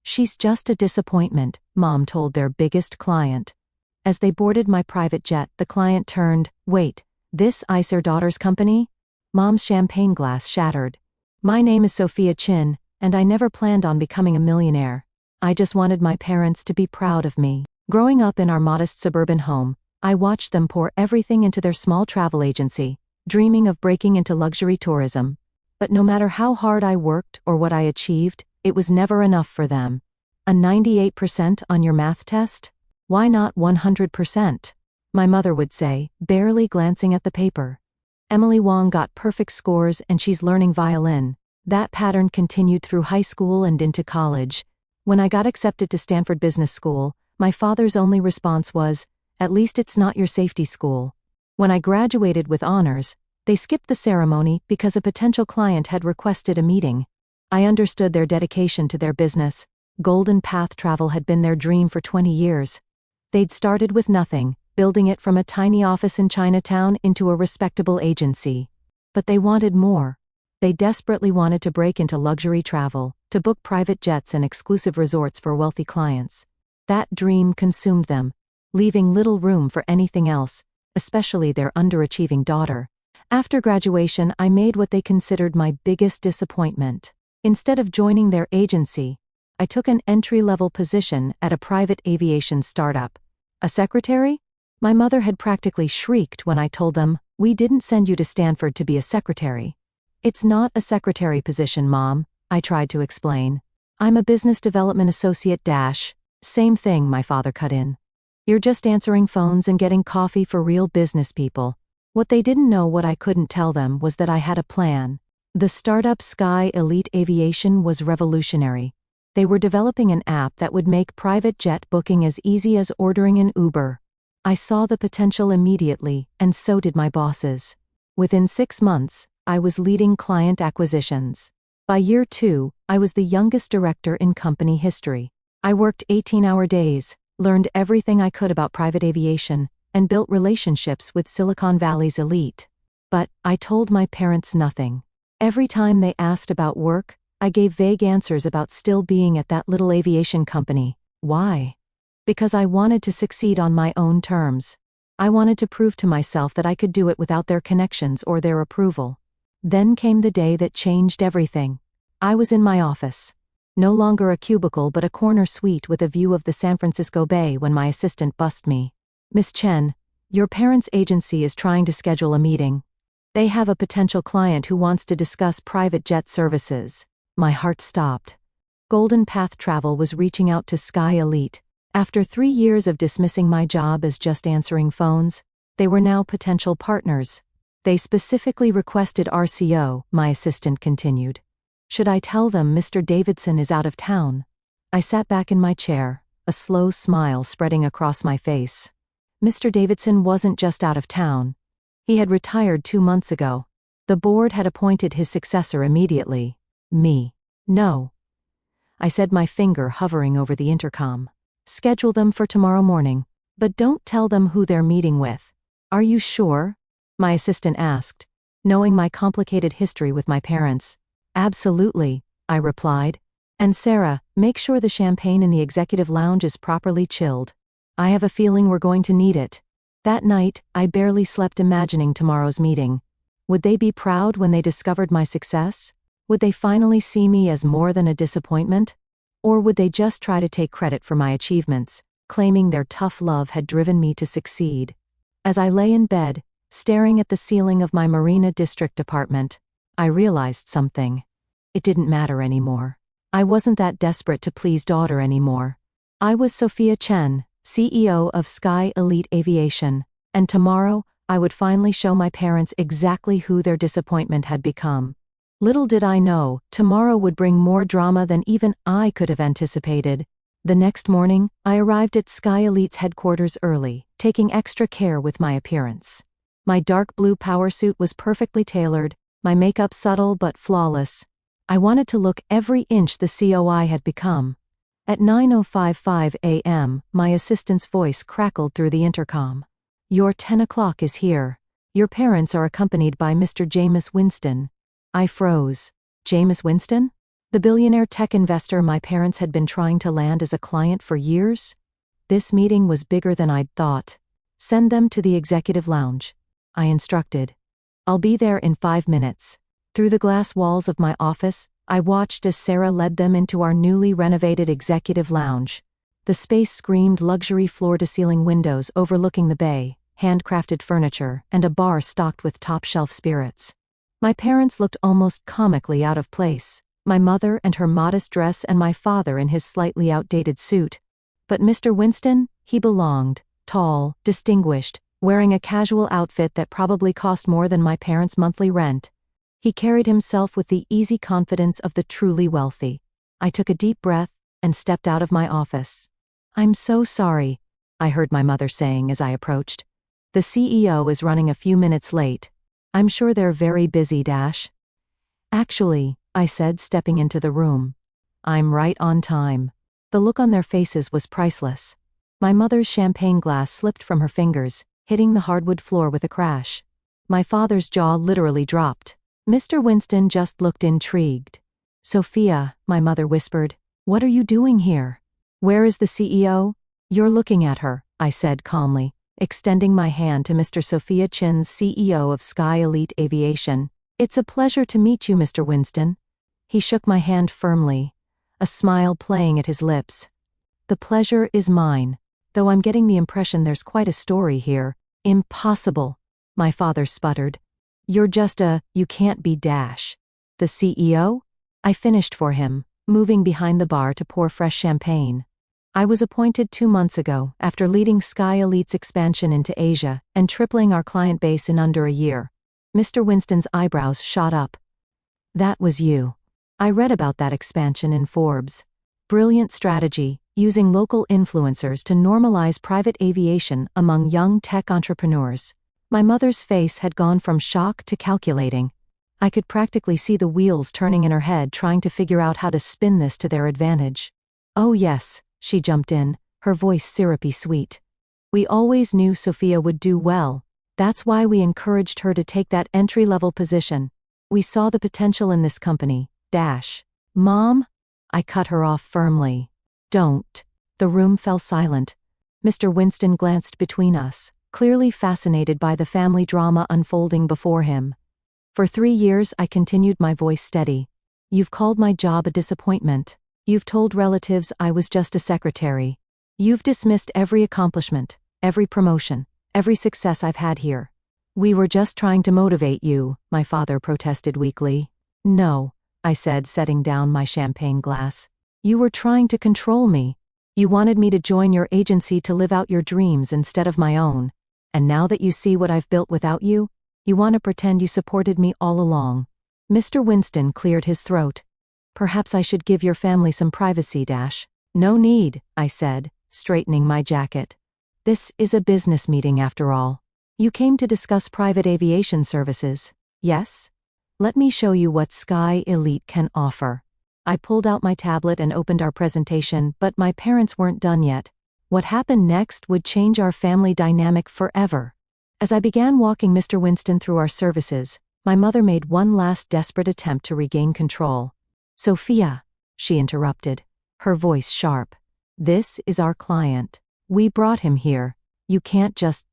"She's just a disappointment," Mom told their biggest client. As they boarded my private jet, the client turned. "Wait, this is your daughter's company?" Mom's champagne glass shattered. "My name is Sophia Chin, and I never planned on becoming a millionaire. I just wanted my parents to be proud of me." Growing up in our modest suburban home, I watched them pour everything into their small travel agency, dreaming of breaking into luxury tourism. But no matter how hard I worked or what I achieved, it was never enough for them. "A 98% on your math test? Why not 100%? My mother would say, barely glancing at the paper. "Emily Wong got perfect scores and she's learning violin." That pattern continued through high school and into college. When I got accepted to Stanford Business School, my father's only response was, "At least it's not your safety school." When I graduated with honors, they skipped the ceremony because a potential client had requested a meeting. I understood their dedication to their business. Golden Path Travel had been their dream for 20 years. They'd started with nothing, building it from a tiny office in Chinatown into a respectable agency. But they wanted more. They desperately wanted to break into luxury travel, to book private jets and exclusive resorts for wealthy clients. That dream consumed them, leaving little room for anything else, especially their underachieving daughter. After graduation, I made what they considered my biggest disappointment. Instead of joining their agency, I took an entry-level position at a private aviation startup. A secretary? My mother had practically shrieked when I told them, "We didn't send you to Stanford to be a secretary." "It's not a secretary position, Mom," I tried to explain. "I'm a business development associate dash." "Same thing," my father cut in. "You're just answering phones and getting coffee for real business people." What they didn't know, what I couldn't tell them, was that I had a plan. The startup Sky Elite Aviation was revolutionary. They were developing an app that would make private jet booking as easy as ordering an Uber. I saw the potential immediately, and so did my bosses. Within 6 months, I was leading client acquisitions. By year 2, I was the youngest director in company history. I worked 18-hour days, learned everything I could about private aviation, and built relationships with Silicon Valley's elite. But I told my parents nothing. Every time they asked about work, I gave vague answers about still being at that little aviation company. Why? Because I wanted to succeed on my own terms. I wanted to prove to myself that I could do it without their connections or their approval. Then came the day that changed everything. I was in my office. No longer a cubicle but a corner suite with a view of the San Francisco Bay when my assistant bussed me. "Miss Chen, your parents' agency is trying to schedule a meeting. They have a potential client who wants to discuss private jet services." My heart stopped. Golden Path Travel was reaching out to Sky Elite. After 3 years of dismissing my job as just answering phones, they were now potential partners. "They specifically requested RCO," my assistant continued. "Should I tell them Mr. Davidson is out of town?" I sat back in my chair, a slow smile spreading across my face. Mr. Davidson wasn't just out of town. He had retired 2 months ago. The board had appointed his successor immediately. Me. "No," I said, my finger hovering over the intercom. "Schedule them for tomorrow morning, but don't tell them who they're meeting with." "Are you sure?" my assistant asked, knowing my complicated history with my parents. "Absolutely," I replied. "And Sarah, make sure the champagne in the executive lounge is properly chilled. I have a feeling we're going to need it." That night, I barely slept imagining tomorrow's meeting. Would they be proud when they discovered my success? Would they finally see me as more than a disappointment? Or would they just try to take credit for my achievements, claiming their tough love had driven me to succeed? As I lay in bed, staring at the ceiling of my Marina District apartment, I realized something. It didn't matter anymore. I wasn't that desperate to please daughter anymore. I was Sophia Chen, CEO of Sky Elite Aviation, and tomorrow, I would finally show my parents exactly who their disappointment had become. Little did I know, tomorrow would bring more drama than even I could have anticipated. The next morning, I arrived at Sky Elite's headquarters early, taking extra care with my appearance. My dark blue power suit was perfectly tailored, my makeup subtle but flawless. I wanted to look every inch the COI had become. At 9:55 a.m., my assistant's voice crackled through the intercom. "Your 10 o'clock is here. Your parents are accompanied by Mr. Jameis Winston." I froze. Jameis Winston? The billionaire tech investor my parents had been trying to land as a client for years? This meeting was bigger than I'd thought. Send them to the executive lounge, I instructed. I'll be there in 5 minutes. Through the glass walls of my office, I watched as Sarah led them into our newly renovated executive lounge. The space screamed luxury floor-to-ceiling windows overlooking the bay, handcrafted furniture, and a bar stocked with top-shelf spirits. My parents looked almost comically out of place, my mother in her modest dress and my father in his slightly outdated suit. But Mr. Winston, he belonged, tall, distinguished, wearing a casual outfit that probably cost more than my parents' monthly rent. He carried himself with the easy confidence of the truly wealthy. I took a deep breath and stepped out of my office. "I'm so sorry," I heard my mother saying as I approached. "The CEO is running a few minutes late. I'm sure they're very busy. Actually," I said, stepping into the room, "I'm right on time." The look on their faces was priceless. My mother's champagne glass slipped from her fingers, hitting the hardwood floor with a crash. My father's jaw literally dropped. Mr. Winston just looked intrigued. "Sophia," my mother whispered, "what are you doing here? Where is the CEO?" "You're looking at her," I said calmly, extending my hand to Mr. Sophia Chin's CEO of Sky Elite Aviation. "It's a pleasure to meet you, Mr. Winston." He shook my hand firmly, a smile playing at his lips. "The pleasure is mine, though I'm getting the impression there's quite a story here." "Impossible," my father sputtered. "You're just you can't be the CEO?" I finished for him, moving behind the bar to pour fresh champagne. "I was appointed 2 months ago, after leading Sky Elite's expansion into Asia and tripling our client base in under a year." Mr. Winston's eyebrows shot up. "That was you. I read about that expansion in Forbes. Brilliant strategy, using local influencers to normalize private aviation among young tech entrepreneurs." My mother's face had gone from shock to calculating. I could practically see the wheels turning in her head, trying to figure out how to spin this to their advantage. "Oh yes," she jumped in, her voice syrupy sweet. "We always knew Sophia would do well. That's why we encouraged her to take that entry-level position. We saw the potential in this company. Mom?" I cut her off firmly. "Don't." The room fell silent. Mr. Winston glanced between us, clearly fascinated by the family drama unfolding before him. For 3 years I continued, my voice steady. "You've called my job a disappointment. You've told relatives I was just a secretary. You've dismissed every accomplishment, every promotion, every success I've had here." "We were just trying to motivate you," my father protested weakly. "No," I said, setting down my champagne glass. "You were trying to control me. You wanted me to join your agency to live out your dreams instead of my own. And now that you see what I've built without you, you want to pretend you supported me all along." Mr. Winston cleared his throat. "Perhaps I should give your family some privacy. "No need," I said, straightening my jacket. "This is a business meeting after all. You came to discuss private aviation services, yes? Let me show you what Sky Elite can offer." I pulled out my tablet and opened our presentation, but my parents weren't done yet. What happened next would change our family dynamic forever. As I began walking Mr. Winston through our services, my mother made one last desperate attempt to regain control. "Sophia," she interrupted, her voice sharp. "This is our client. We brought him here. You can't just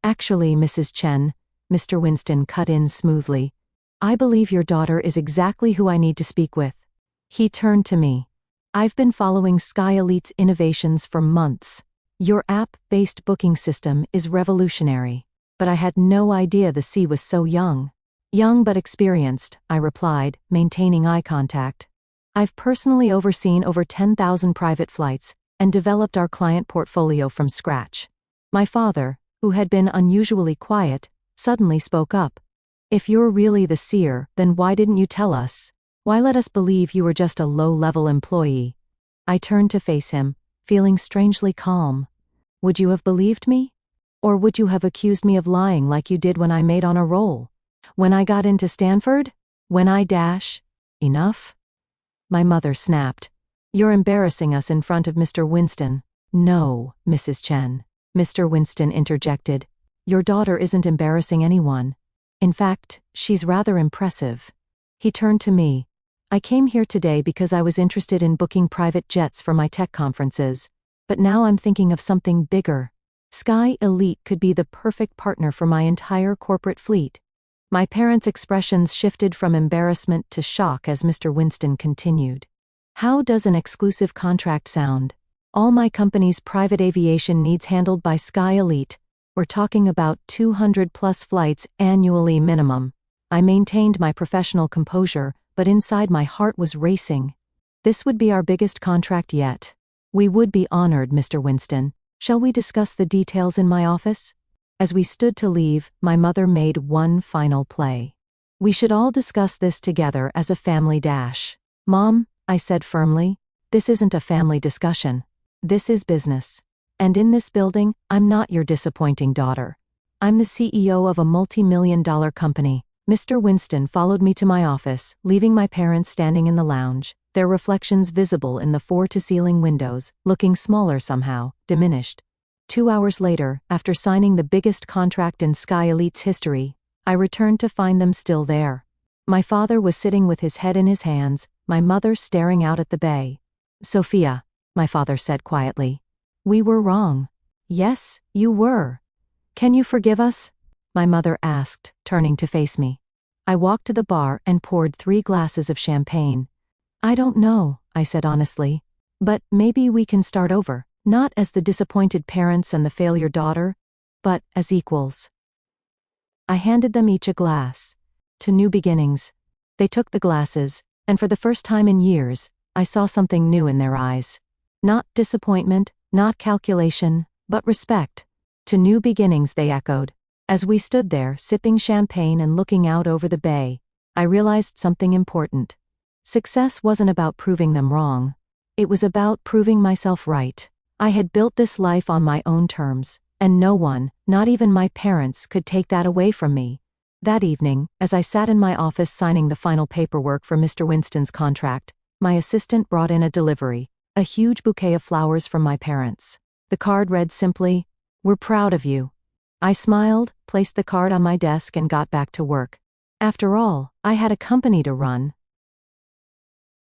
Actually, Mrs. Chen," Mr. Winston cut in smoothly, "I believe your daughter is exactly who I need to speak with." He turned to me. "I've been following Sky Elite's innovations for months. Your app-based booking system is revolutionary. But I had no idea the C was so young." "Young but experienced," I replied, maintaining eye contact. "I've personally overseen over 10,000 private flights and developed our client portfolio from scratch." My father, who had been unusually quiet, suddenly spoke up. "If you're really the seer, then why didn't you tell us? Why let us believe you were just a low-level employee?" I turned to face him, feeling strangely calm. "Would you have believed me? Or would you have accused me of lying like you did when I made on a roll? When I got into Stanford? When I Enough?" My mother snapped. "You're embarrassing us in front of Mr. Winston." "No, Mrs. Chen," Mr. Winston interjected. "Your daughter isn't embarrassing anyone. In fact, she's rather impressive." He turned to me. I came here today because I was interested in booking private jets for my tech conferences, but now I'm thinking of something bigger. Sky Elite could be the perfect partner for my entire corporate fleet. My parents' expressions shifted from embarrassment to shock as Mr. Winston continued. How does an exclusive contract sound? All my company's private aviation needs handled by Sky Elite. We're talking about 200+ flights annually minimum. I maintained my professional composure, but inside my heart was racing. This would be our biggest contract yet. We would be honored, Mr. Winston. Shall we discuss the details in my office? As we stood to leave, my mother made one final play. We should all discuss this together as a family dash. Mom, I said firmly, this isn't a family discussion. This is business. And in this building, I'm not your disappointing daughter. I'm the CEO of a multi-million-dollar company. Mr. Winston followed me to my office, leaving my parents standing in the lounge, their reflections visible in the floor-to-ceiling windows, looking smaller somehow, diminished. 2 hours later, after signing the biggest contract in Sky Elite's history, I returned to find them still there. My father was sitting with his head in his hands, my mother staring out at the bay. Sophia, my father said quietly. We were wrong. Yes, you were. Can you forgive us? My mother asked, turning to face me. I walked to the bar and poured 3 glasses of champagne. I don't know, I said honestly. But maybe we can start over, not as the disappointed parents and the failure daughter, but as equals. I handed them each a glass. To new beginnings. They took the glasses, and for the first time in years, I saw something new in their eyes. Not disappointment, not calculation, but respect. To new beginnings, they echoed. As we stood there, sipping champagne and looking out over the bay, I realized something important. Success wasn't about proving them wrong. It was about proving myself right. I had built this life on my own terms, and no one, not even my parents, could take that away from me. That evening, as I sat in my office signing the final paperwork for Mr. Winston's contract, my assistant brought in a delivery, a huge bouquet of flowers from my parents. The card read simply, "We're proud of you." I smiled, placed the card on my desk and got back to work. After all, I had a company to run,